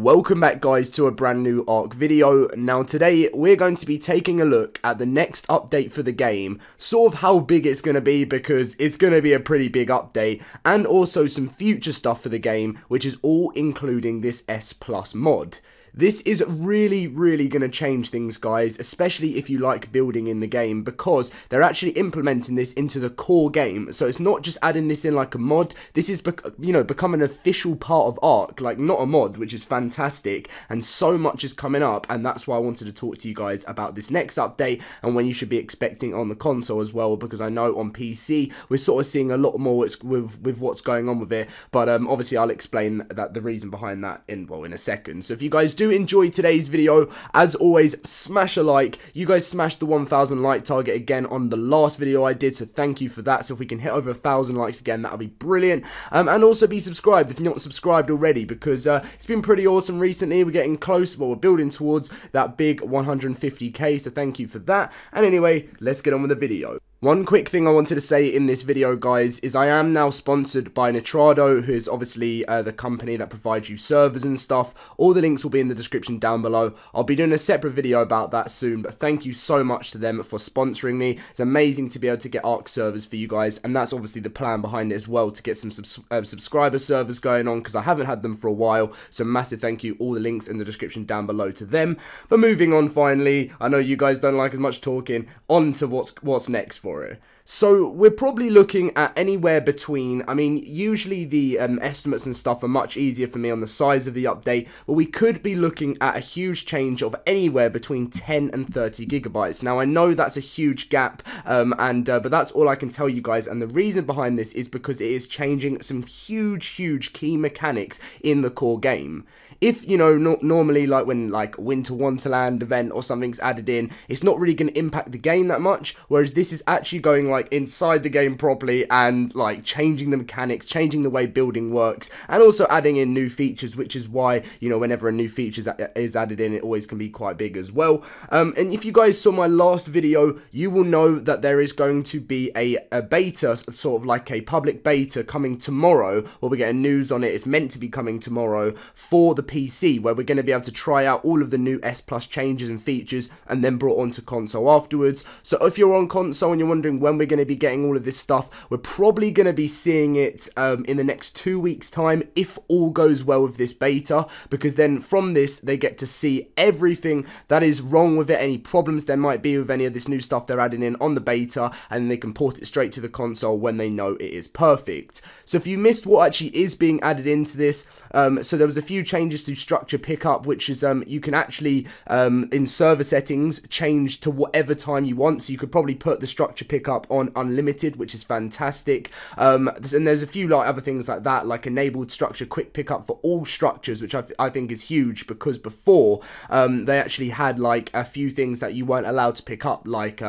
Welcome back guys to a brand new Ark video. Now today we're going to be taking a look at the next update for the game, sort of how big it's going to be because it's going to be a pretty big update, and also some future stuff for the game, which is all including this S+ mod. This is really going to change things, guys, especially if you like building in the game, because they're actually implementing this into the core game. So it's not just adding this in like a mod. This is, become an official part of Ark, like not a mod, which is fantastic. And so much is coming up, and that's why I wanted to talk to you guys about this next update and when you should be expecting on the console as well, because I know on PC we're sort of seeing a lot more with what's going on with it. But obviously I'll explain that the reason behind that in a second. So if you guys do enjoy today's video, as always, smash a like. You guys smashed the 1,000 like target again on the last video I did, so thank you for that. So if we can hit over 1,000 likes again, that'll be brilliant. And also be subscribed if you're not subscribed already, because it's been pretty awesome recently. We're getting close, well, we're building towards that big 150k, so thank you for that. And anyway, let's get on with the video. One quick thing I wanted to say in this video, guys, is I am now sponsored by Nitrado, who is obviously the company that provides you servers and stuff. All the links will be in the description down below. I'll be doing a separate video about that soon, but thank you so much to them for sponsoring me. It's amazing to be able to get Ark servers for you guys, and that's obviously the plan behind it as well, to get some subscriber servers going on, because I haven't had them for a while. So massive thank you. All the links in the description down below to them. But moving on, finally, I know you guys don't like as much talking, on to what's next for it. So we're probably looking at anywhere between, I mean, usually the estimates and stuff are much easier for me on the size of the update, but we could be looking at a huge change of anywhere between 10 and 30 gigabytes. Now I know that's a huge gap, but that's all I can tell you guys, and the reason behind this is because it is changing some huge key mechanics in the core game. If, normally, like when Winter Wonderland event or something's added in, it's not really going to impact the game that much, whereas this is actually going like inside the game properly and like changing the mechanics, changing the way building works, and also adding in new features, which is why, whenever a new feature is added in, it always can be quite big as well. And if you guys saw my last video, you will know that there is going to be a beta, sort of like a public beta, coming tomorrow, where we're getting news on it. It's meant to be coming tomorrow for the PC, where we're going to be able to try out all of the new S+ changes and features, and then brought onto console afterwards. So if you're on console and you're wondering when we're going to be getting all of this stuff, we're probably going to be seeing it in the next 2 weeks time, if all goes well with this beta, because then from this they get to see everything that is wrong with it, any problems there might be with any of this new stuff they're adding in on the beta, and they can port it straight to the console when they know it is perfect. So if you missed what actually is being added into this, so there was a few changes to structure pickup, which is you can actually in server settings change to whatever time you want, so you could probably put the structure pickup on unlimited, which is fantastic. And there's a few like other things like that, like enabled structure quick pickup for all structures, which I think is huge, because before they actually had like a few things that you weren't allowed to pick up, like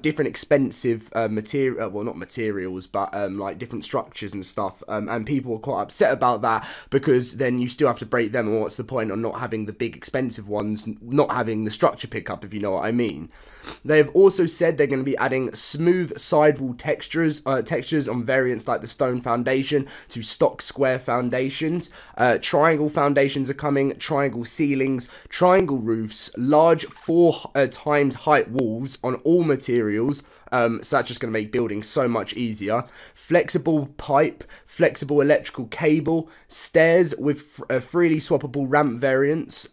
different expensive material, well, not materials, but like different structures and stuff, and people were quite upset about that, because then you still have to break them, and what's the point on not having the big expensive ones, not having the structure pickup, if you know what I mean. They have also said they're going to be adding smooth sidewall textures on variants like the stone foundation to stock square foundations. Triangle foundations are coming, triangle ceilings, triangle roofs, large 4 times height walls on all materials. So that's just going to make building so much easier. Flexible pipe, flexible electrical cable, stairs with freely swappable ramp variants,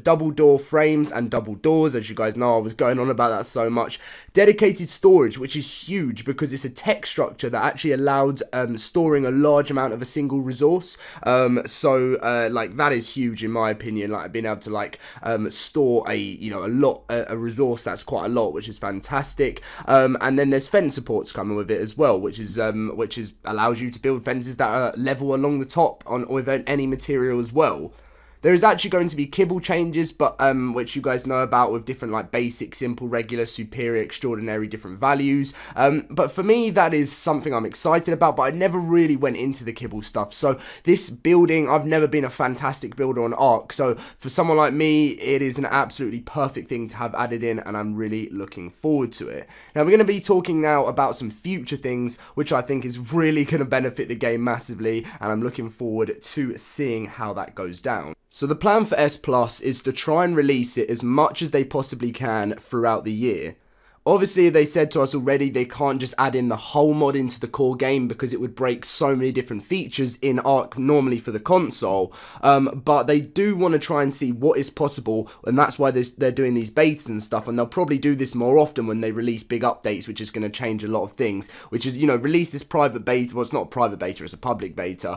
double door frames and double doors. As you guys know, I was going on about that so much. Dedicated storage, which is huge because it's a tech structure that actually allowed storing a large amount of a single resource. Like that is huge in my opinion. Like being able to like store a resource that's quite a lot, which is fantastic. And then there's fence supports coming with it as well, which allows you to build fences that are level along the top with any material as well. There is actually going to be kibble changes, but which you guys know about, with different like basic, simple, regular, superior, extraordinary, different values. But for me, that is something I'm excited about, but I never really went into the kibble stuff. So this building, I've never been a fantastic builder on Ark, so for someone like me, it is an absolutely perfect thing to have added in, and I'm really looking forward to it. Now, we're going to be talking now about some future things, which I think is really going to benefit the game massively, and I'm looking forward to seeing how that goes down. So the plan for S Plus is to try and release it as much as they possibly can throughout the year. Obviously, they said to us already they can't just add in the whole mod into the core game because it would break so many different features in Ark normally for the console, but they do want to try and see what is possible, and that's why they're doing these betas and stuff, and they'll probably do this more often when they release big updates, which is going to change a lot of things, which is, you know, release this private beta, well, it's not a private beta, it's a public beta,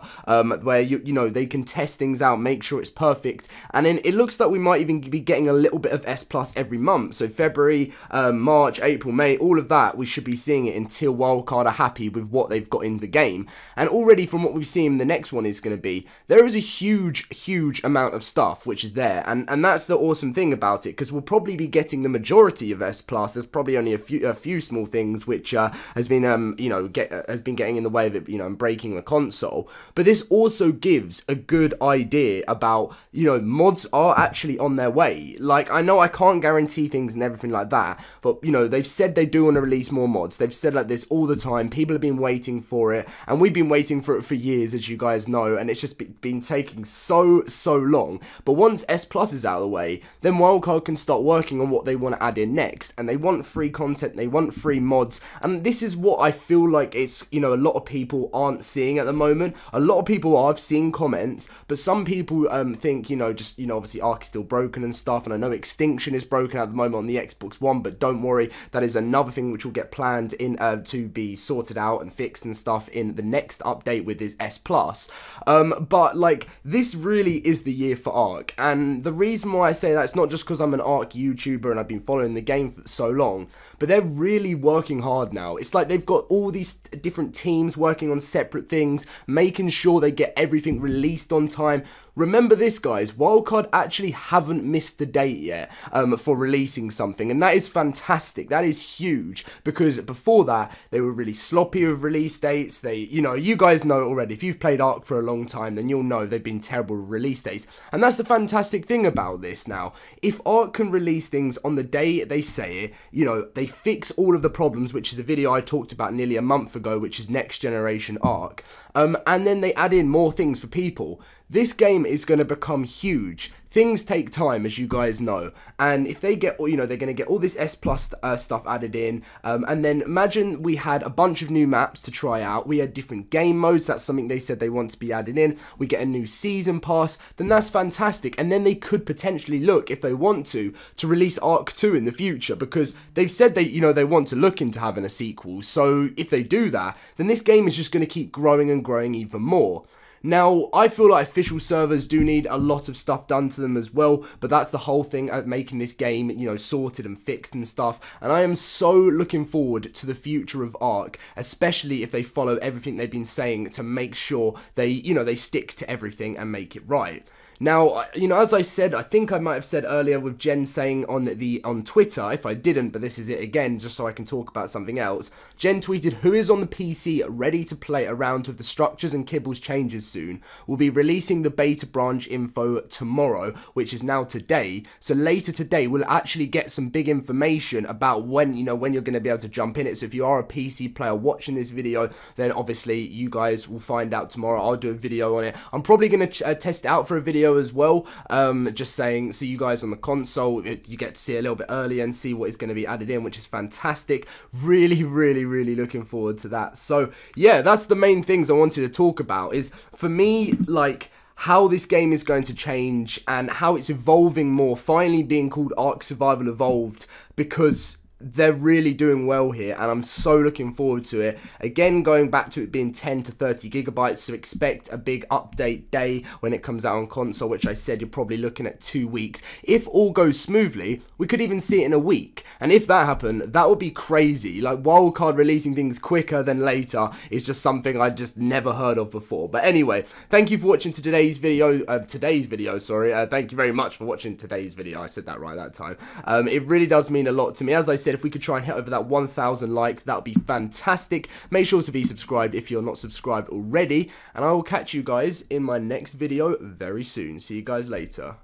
where, you know, they can test things out, make sure it's perfect, and then it looks like we might even be getting a little bit of S Plus every month, so February, March, April, May, all of that, we should be seeing it until Wildcard are happy with what they've got in the game. And already from what we've seen, the next one is going to be, there is a huge amount of stuff which is there, and that's the awesome thing about it, because we'll probably be getting the majority of S Plus. There's probably only a few small things which has been you know, has been getting in the way of it, you know, and breaking the console. But this also gives a good idea about, you know, mods are actually on their way. Like, I know I can't guarantee things and everything like that, but, you know, they've said they do want to release more mods. They've said like this all the time. People have been waiting for it, and we've been waiting for it for years, as you guys know, and it's just been taking so long. But once S Plus is out of the way, then Wildcard can start working on what they want to add in next, and they want free content, they want free mods, and this is what I feel like it's, you know, a lot of people aren't seeing at the moment. A lot of people I've seen comments, but some people think, you know, just, you know, obviously Ark is still broken and stuff, and I know Extinction is broken at the moment on the Xbox One, but don't worry, that is another thing which will get planned in to be sorted out and fixed and stuff in the next update with this S Plus. But like, this really is the year for Ark, and the reason why I say that, it's not just because I'm an Ark YouTuber and I've been following the game for so long, but they're really working hard now. It's like they've got all these different teams working on separate things, making sure they get everything released on time. Remember this, guys, Wildcard actually haven't missed the date yet for releasing something, and that is fantastic. That is huge, because before that, they were really sloppy with release dates. They, you know, you guys know already, if you've played Ark for a long time, then you'll know they've been terrible with release dates, and that's the fantastic thing about this now. If Ark can release things on the day they say it, you know, they fix all of the problems, which is a video I talked about nearly a month ago, which is Next Generation Ark, and then they add in more things for people. This game is going to become huge. Things take time, as you guys know, and if they get, you know, they're going to get all this S Plus stuff added in, and then imagine we had a bunch of new maps to try out, we had different game modes, that's something they said they want to be added in, we get a new season pass, then that's fantastic, and then they could potentially look, if they want to release Ark 2 in the future, because they've said they, you know, they want to look into having a sequel, so if they do that, then this game is just going to keep growing and growing even more. Now, I feel like official servers do need a lot of stuff done to them as well, but that's the whole thing at making this game, you know, sorted and fixed and stuff, and I am so looking forward to the future of Ark, especially if they follow everything they've been saying to make sure they, you know, they stick to everything and make it right. Now, you know, as I said, I think I might have said earlier with Jen saying on Twitter, if I didn't, but this is it again, just so I can talk about something else. Jen tweeted, "Who is on the PC ready to play around with the structures and kibbles changes soon? We'll be releasing the beta branch info tomorrow," which is now today. So later today, we'll actually get some big information about when, you know, when you're going to be able to jump in it. So if you are a PC player watching this video, then obviously you guys will find out tomorrow. I'll do a video on it. I'm probably going to test it out for a video as well, just saying, so you guys on the console, you get to see it a little bit earlier and see what is going to be added in, which is fantastic. Really looking forward to that. So yeah, that's the main things I wanted to talk about, is for me, like, how this game is going to change and how it's evolving more, finally being called Ark Survival Evolved, because they're really doing well here, and I'm so looking forward to it. Again, going back to it being 10 to 30 gigabytes, so expect a big update day when it comes out on console, which I said you're probably looking at 2 weeks. If all goes smoothly, we could even see it in a week, and if that happened, that would be crazy. Like, Wildcard releasing things quicker than later is just something I just never heard of before. But anyway, thank you for watching today's video, thank you very much for watching today's video. I said that right that time. It really does mean a lot to me. As I said, if we could try and hit over that 1,000 likes, that would be fantastic. Make sure to be subscribed if you're not subscribed already, and I will catch you guys in my next video very soon. See you guys later.